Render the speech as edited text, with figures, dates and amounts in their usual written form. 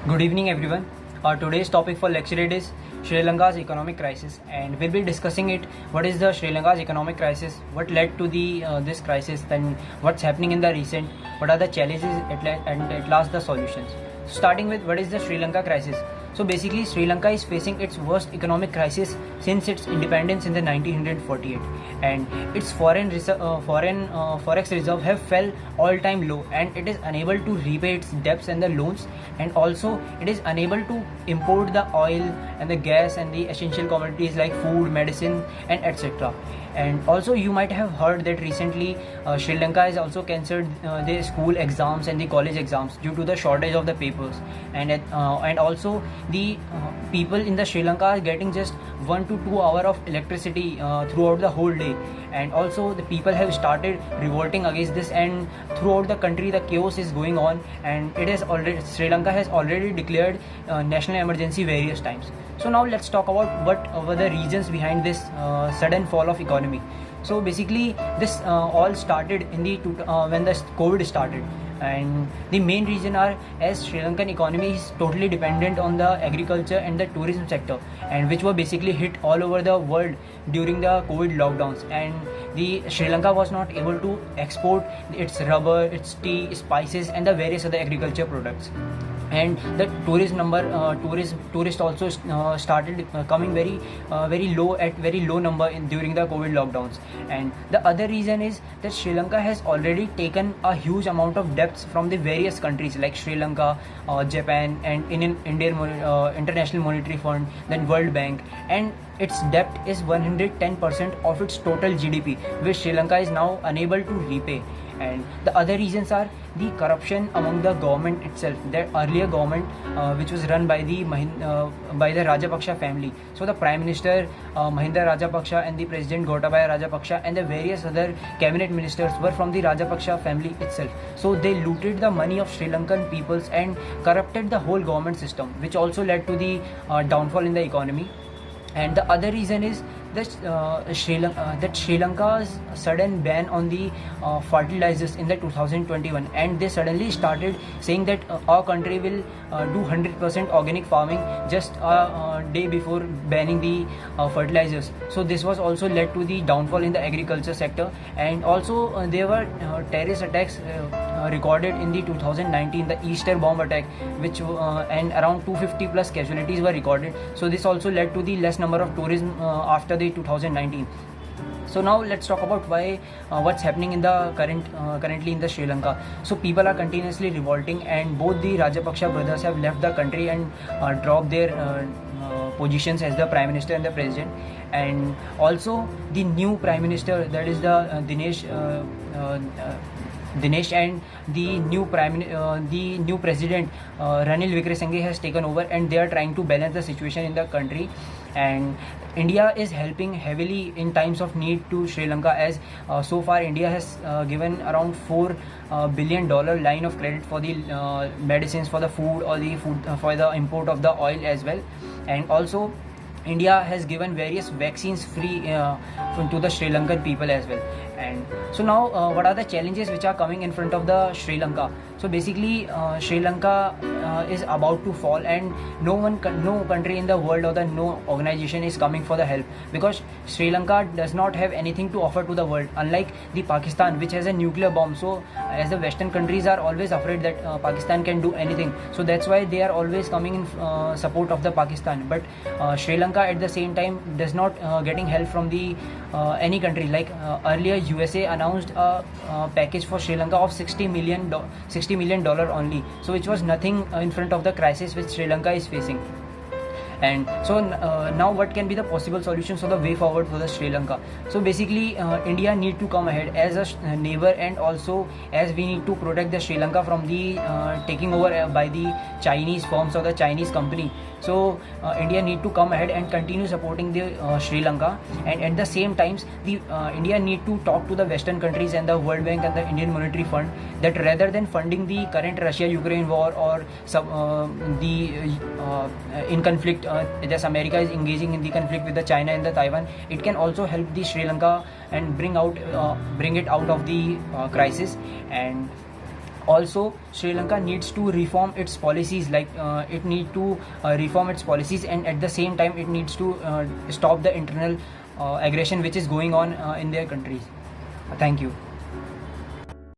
Good evening, everyone. Our today's topic for lecture it is Sri Lanka's economic crisis, and we'll be discussing it. What is the Sri Lanka's economic crisis? What led to the this crisis? Then what's happening in the recent? What are the challenges and at last the solutions? Starting with what is the Sri Lanka crisis? So basically, Sri Lanka is facing its worst economic crisis since its independence in the 1948, and its forex reserve have fell all-time low, and it is unable to repay its debts and the loans, and also it is unable to import the oil and the gas and the essential commodities like food, medicine, and etc. And also you might have heard that recently Sri Lanka has also cancelled their school exams and the college exams due to the shortage of the papers, and also the people in the Sri Lanka are getting just 1 to 2 hours of electricity throughout the whole day, and also the people have started revolting against this, and throughout the country the chaos is going on, and Sri Lanka has already declared national emergency various times. So now let's talk about what were the reasons behind this sudden fall of economy. So basically this all started in the when the COVID started, and the main reason are as Sri Lankan economy is totally dependent on the agriculture and the tourism sector, and which were basically hit all over the world during the COVID lockdowns, and the Sri Lanka was not able to export its rubber, its tea, spices, and the various other agriculture products. And the tourist also started coming very low at very low number during the COVID lockdowns. And the other reason is that Sri Lanka has already taken a huge amount of debts from the various countries like Sri Lanka, Japan, and Indian International Monetary Fund, then World Bank, and its debt is 110% of its total GDP, which Sri Lanka is now unable to repay. And the other reasons are the corruption among the government itself. The earlier government, which was run by the Rajapaksa family. So the Prime Minister Mahinda Rajapaksa and the President Gotabaya Rajapaksa and the various other cabinet ministers were from the Rajapaksa family itself. So they looted the money of Sri Lankan peoples and corrupted the whole government system, which also led to the downfall in the economy. And the other reason is that Sri Lanka's sudden ban on the fertilizers in the 2021, and they suddenly started saying that our country will do 100% organic farming just a day before banning the fertilizers. So this was also led to the downfall in the agriculture sector, and also there were terrorist attacks recorded in the 2019, the Easter bomb attack, which and around 250 plus casualties were recorded. So this also led to the less number of tourism after the 2019. So now let's talk about what's happening in the currently in the Sri Lanka. So people are continuously revolting, and both the Rajapaksa brothers have left the country and dropped their positions as the Prime Minister and the President. And also the new Prime Minister, that is the Dinesh, and the new president Ranil Wickremesinghe has taken over, and they are trying to balance the situation in the country. And India is helping heavily in times of need to Sri Lanka, as so far India has given around $4 billion line of credit for the medicines, for the food, or the food for the import of the oil as well. And also India has given various vaccines free to the Sri Lankan people as well. And so now what are the challenges which are coming in front of the Sri Lanka? So basically Sri Lanka is about to fall, and no country in the world or no organization is coming for the help, because Sri Lanka does not have anything to offer to the world, unlike the Pakistan, which has a nuclear bomb. So as the Western countries are always afraid that Pakistan can do anything, so that's why they are always coming in support of the Pakistan. But Sri Lanka at the same time does not getting help from the any country. Like earlier USA announced a package for Sri Lanka of $60 million only, so which was nothing in front of the crisis which Sri Lanka is facing. And so now what can be the possible solutions or the way forward for the Sri Lanka? So basically India need to come ahead as a neighbor, and also as we need to protect the Sri Lanka from the taking over by the Chinese firms or the Chinese company. So India need to come ahead and continue supporting the Sri Lanka, and at the same times the India need to talk to the Western countries and the World Bank and the Indian Monetary Fund that rather than funding the current Russia-Ukraine war or in conflict, just America is engaging in the conflict with the China and the Taiwan, it can also help the Sri Lanka and bring it out of the crisis. And Also, Sri Lanka needs to reform its policies, like it need to reform its policies, and at the same time it needs to stop the internal aggression which is going on in their countries. Thank you.